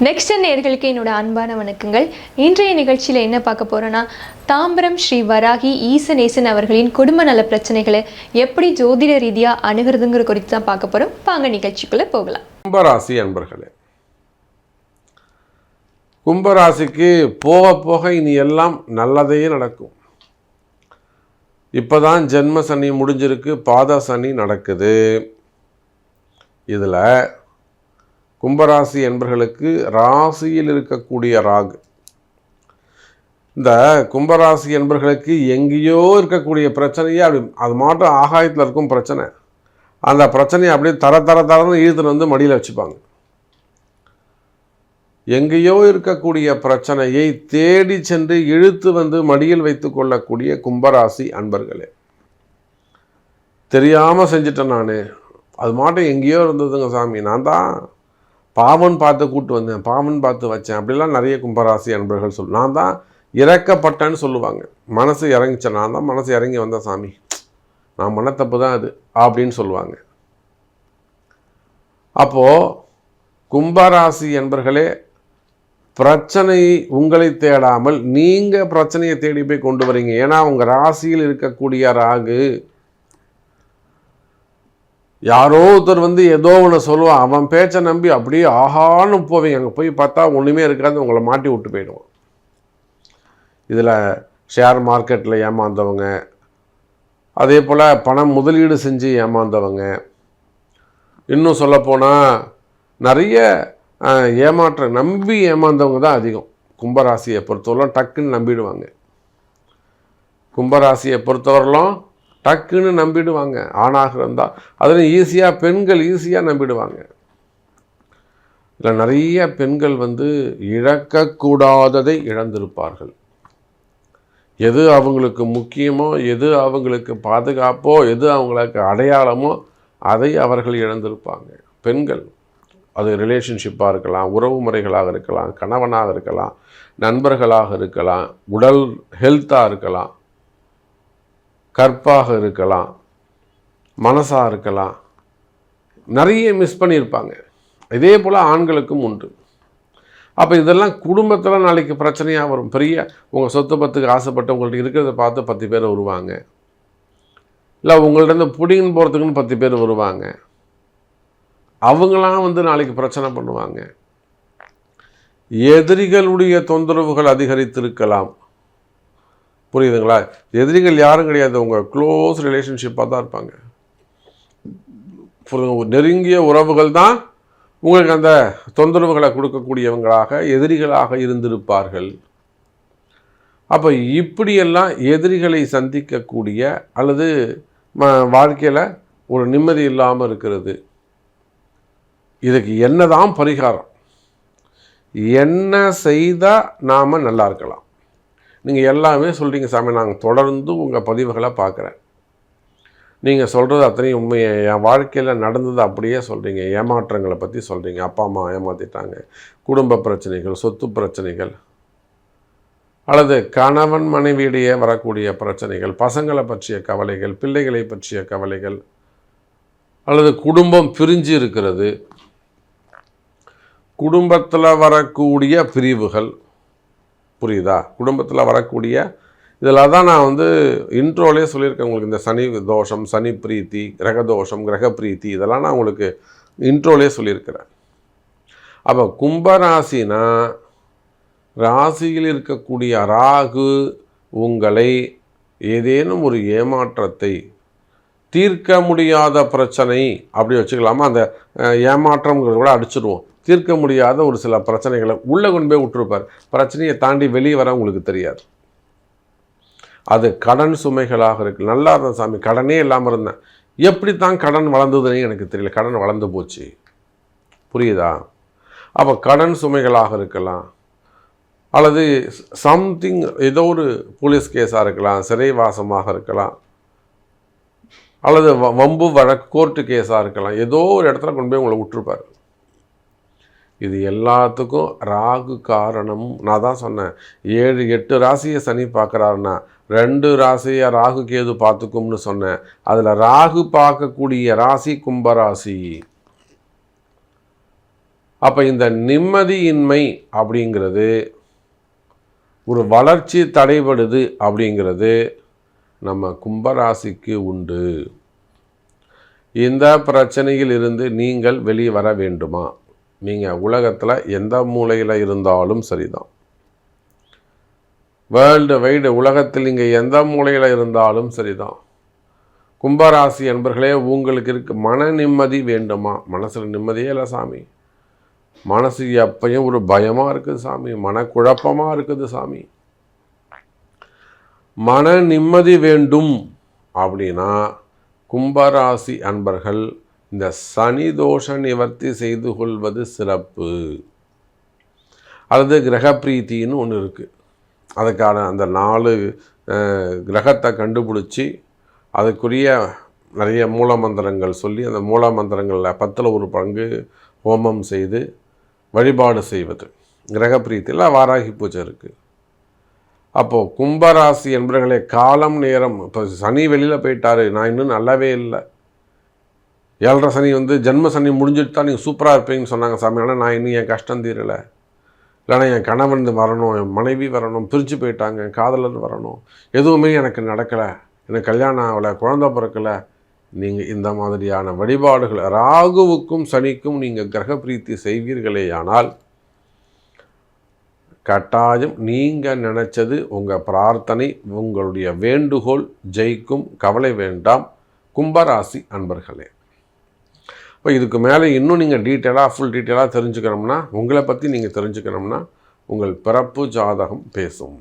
Next நேயர்களுக்கு என்னோட அன்பான வணக்கங்கள். இன்றைய நிகழ்ச்சியில் என்ன பார்க்க போகிறோன்னா, தாம்பரம் ஸ்ரீ வராகி ஈசநேசன் அவர்களின் குடும்ப நல பிரச்சனைகளை எப்படி ஜோதிட ரீதியாக அணுகிறதுங்கிற குறித்து தான் பார்க்க போகிறோம். வாங்க நிகழ்ச்சிக்குள்ளே போகலாம். கும்பராசி அன்பர்களே, கும்பராசிக்கு போக போக இனி எல்லாம் நல்லதே நடக்கும். இப்போதான் ஜென்ம சனி முடிஞ்சிருக்கு, பாத சனி நடக்குது. இதில் கும்பராசி என்பர்களுக்கு ராசியில் இருக்கக்கூடிய ராகு, இந்த கும்பராசி என்பர்களுக்கு எங்கேயோ இருக்கக்கூடிய பிரச்சனையே அப்படி அது மாட்டும் ஆகாயத்தில் இருக்கும் பிரச்சனை. அந்த பிரச்சனையை அப்படியே தரன்னு இழுத்துட்டு வந்து மடியில் வச்சுப்பாங்க. எங்கேயோ இருக்கக்கூடிய பிரச்சனையை தேடி சென்று இழுத்து வந்து மடியில் வைத்து கொள்ளக்கூடிய கும்பராசி அன்பர்களே, தெரியாமல் செஞ்சிட்டேன் நான், அது மாட்டும் எங்கேயோ இருந்ததுங்க சாமி, நான் தான் பாவன் பார்த்து கூப்பிட்டு வந்தேன், பாவன் பார்த்து வச்சேன், அப்படிலாம் நிறைய கும்பராசி அன்பர்கள் நான் தான் இறக்கப்பட்டேன்னு சொல்லுவாங்க. மனசு இறங்கிச்சேன், நான் தான் மனசு இறங்கி வந்தேன் சாமி, நான் பண்ண தப்பு தான் அது அப்படின்னு சொல்லுவாங்க. அப்போது கும்பராசி என்பர்களே, பிரச்சனை உங்களை தேடாமல் நீங்கள் பிரச்சனையை தேடி போய் கொண்டு வரீங்க. ஏன்னா உங்கள் ராசியில் இருக்கக்கூடிய ராகு, யாரோ ஒருத்தர் வந்து ஏதோ ஒன்று சொல்லுவான், அவன் பேச்சை நம்பி அப்படியே ஆகான்னு போவீங்க. அங்கே போய் பார்த்தா ஒன்றுமே இருக்காது, உங்களை மாட்டி விட்டு போயிடுவோம். இதில் ஷேர் மார்க்கெட்டில் ஏமாந்தவங்க, அதே போல் பணம் முதலீடு செஞ்சு ஏமாந்தவங்க, இன்னும் சொல்லப்போனால் நிறைய நம்பி ஏமாந்தவங்க தான் அதிகம். கும்பராசியை பொறுத்தவரையிலும் டக்குன்னு நம்பிடுவாங்க. கும்பராசியை பொறுத்தவரையிலும் டக்குன்னு நம்பிடுவாங்க. ஆணாக இருந்தால் அதில் ஈஸியாக பெண்கள் ஈஸியாக நம்பிடுவாங்க. இதில் நிறைய பெண்கள் வந்து இழக்கக்கூடாததை இழந்திருப்பார்கள். எது அவங்களுக்கு முக்கியமோ, எது அவங்களுக்கு பாதுகாப்போ, எது அவங்களுக்கு அடையாளமோ அதை அவர்கள் இழந்திருப்பாங்க. பெண்கள், அது ரிலேஷன்ஷிப்பாக இருக்கலாம், உறவு முறைகளாக இருக்கலாம், கணவனாக இருக்கலாம், நண்பர்களாக இருக்கலாம், உடல் ஹெல்த்தாக இருக்கலாம், கற்பாக இருக்கலாம், மனசாக இருக்கலாம், நிறைய மிஸ் பண்ணியிருப்பாங்க. இதே போல் ஆண்களுக்கும் உண்டு. அப்போ இதெல்லாம் குடும்பத்தில் நாளைக்கு பிரச்சனையாக வரும். பெரிய உங்கள் சொத்து பத்துக்கு ஆசைப்பட்டு உங்கள்கிட்ட இருக்கிறத பார்த்து 10 பேர் வருவாங்க, இல்லை உங்கள்கிட்ட பிடிங்கின்னு போகிறதுக்குன்னு 10 பேர் வருவாங்க. அவங்களாம் வந்து நாளைக்கு பிரச்சனை பண்ணுவாங்க. எதிரிகளுடைய தொந்தரவுகள் அதிகரித்திருக்கலாம். புரியுதுங்களா? எதிரிகள் யாரும் கிடையாது, உங்கள் க்ளோஸ் ரிலேஷன்ஷிப்பாக தான் இருப்பாங்க. நெருங்கிய உறவுகள் தான் உங்களுக்கு அந்த தொந்தரவுகளை கொடுக்கக்கூடியவங்களாக எதிரிகளாக இருந்திருப்பார்கள். அப்போ இப்படியெல்லாம் எதிரிகளை சந்திக்கக்கூடிய அல்லது வாழ்க்கையில் ஒரு நிம்மதி இல்லாமல் இருக்கிறது. இதுக்கு என்னதான் பரிகாரம், என்ன செய்தால் நாம் நல்லா இருக்கலாம்? நீங்கள் எல்லாமே சொல்கிறீங்க சாமி, நாங்கள் தொடர்ந்து உங்கள் பதிவுகளை பார்க்குறேன், நீங்கள் சொல்கிறது அத்தனையும் உண்மையை, என் வாழ்க்கையில் நடந்தது அப்படியே சொல்கிறீங்க, ஏமாற்றங்களை பற்றி சொல்கிறீங்க, அப்பா அம்மா ஏமாற்றிட்டாங்க, குடும்ப பிரச்சனைகள், சொத்து பிரச்சனைகள், அல்லது கணவன் மனைவியிடையே வரக்கூடிய பிரச்சனைகள், பசங்களை பற்றிய கவலைகள், பிள்ளைகளை பற்றிய கவலைகள், அல்லது குடும்பம் பிரிஞ்சு இருக்கிறது, குடும்பத்தில் வரக்கூடிய பிரிவுகள், புரியுதா? குடும்பத்தில் வரக்கூடிய இதில் தான் நான் வந்து இன்ட்ரோலே சொல்லியிருக்கேன் உங்களுக்கு. இந்த சனி தோஷம், சனி பிரீத்தி, கிரக தோஷம், கிரக பிரீத்தி, இதெல்லாம் நான் உங்களுக்கு இன்ட்ரோலே சொல்லியிருக்கிறேன். அப்போ கும்பராசினா, ராசியில் இருக்கக்கூடிய ராகு உங்களை ஏதேனும் ஒரு ஏமாற்றத்தை, தீர்க்க முடியாத பிரச்சனை அப்படி வச்சுக்கலாமா, அந்த ஏமாற்றம்ங்கிறத கூட அடிச்சிடுவோம், தீர்க்க முடியாத ஒரு சில பிரச்சனைகளை உள்ளே கொண்டு போய் விட்டுருப்பார். பிரச்சனையை தாண்டி வெளியே வர உங்களுக்கு தெரியாது. அது கடன் சுமைகளாக இருக்குது. நல்லா இருந்தேன் சாமி, கடனே இல்லாமல் இருந்தேன், எப்படி தான் கடன் வளர்ந்ததுன்னு எனக்கு தெரியல, கடன் வளர்ந்து போச்சு. புரியுதா? அப்போ கடன் சுமைகளாக இருக்கலாம், அல்லது சம்திங் ஏதோ ஒரு போலீஸ் கேஸாக இருக்கலாம், சிறைவாசமாக இருக்கலாம், அல்லது வம்பு வழக்கு கோர்ட்டு கேஸாக இருக்கலாம். ஏதோ ஒரு இடத்துல கொண்டு போய் உங்களை விட்டுருப்பார். இது எல்லாத்துக்கும் ராகு காரணம். நான் தான் சொன்னேன், 7-8 ராசியை சனி பார்க்குறாருன்னா 2 ராசியை ராகு கேது பார்த்துக்கும்னு சொன்னேன். அதில் ராகு பார்க்கக்கூடிய ராசி கும்பராசி. அப்போ இந்த நிம்மதியின்மை அப்படிங்கிறது, ஒரு வளர்ச்சி தடைபடுது அப்படிங்கிறது நம்ம கும்பராசிக்கு உண்டு. இந்த பிரச்சனையில் இருந்து நீங்கள் வெளியே வர வேண்டுமா? நீங்கள் உலகத்தில் எந்த மூலையில் இருந்தாலும் சரிதான், வேர்ல்டு வைடு உலகத்தில் நீங்கள் எந்த மூலையில் இருந்தாலும் சரிதான், கும்பராசி என்பர்களே உங்களுக்கு இருக்கு மன நிம்மதி வேண்டுமா? மனசில் நிம்மதியே இல்லை சாமி, மனசு எப்பயும் ஒரு பயமாக இருக்குது சாமி, மனக்குழப்பமாக இருக்குது சாமி. மன நிம்மதி வேண்டும் அப்படின்னா கும்பராசி அன்பர்கள் இந்த சனி தோஷ நிவர்த்தி செய்து கொள்வது சிறப்பு. அல்லது கிரகப்பிரீத்தின்னு ஒன்று இருக்குது. அதுக்கான அந்த 4 கிரகத்தை கண்டுபிடிச்சி அதுக்குரிய நிறைய மூலமந்திரங்கள் சொல்லி, அந்த மூலமந்திரங்களில் 10ல் 1 பங்கு ஹோமம் செய்து வழிபாடு செய்வது. கிரகப்பிரீத்தியில் வாராகி பூஜை இருக்குது. அப்போது கும்பராசி என்பவர்களே, காலம் நேரம், இப்போ சனி வெளியில் போயிட்டாரு, நான் இன்னும் நல்லாவே இல்லை, 7.5 சனி ஜென்ம சனி முடிஞ்சுட்டு தான் நீங்கள் சூப்பராக இருப்பீங்கன்னு சொன்னாங்க சாமி, ஆனால் நான் இன்னும் என் கஷ்டம் தீரலை, இல்லைனா என் கணவன் வரணும், என் மனைவி வரணும், பிரித்து போயிட்டாங்க, என் காதலர் வரணும், எதுவுமே எனக்கு நடக்கலை, எனக்கு கல்யாணம் ஆகலை, குழந்தை பிறக்கலை. நீங்கள் இந்த மாதிரியான வழிபாடுகள், ராகுவுக்கும் சனிக்கும் நீங்கள் கிரகப்பிரீத்தி செய்வீர்களேயானால் கட்டாயம் நீங்கள் நினச்சது, உங்கள் பிரார்த்தனை, உங்களுடைய வேண்டுகோள் ஜெயிக்கும். கவலை வேண்டாம் கும்பராசி அன்பர்களே. இப்போ இதுக்கு மேலே இன்னும் நீங்கள் ஃபுல் டீட்டெயிலாக தெரிஞ்சுக்கணும்னா, உங்களை பற்றி நீங்கள் தெரிஞ்சுக்கணும்னா உங்கள் பிறப்பு ஜாதகம் பேசும்.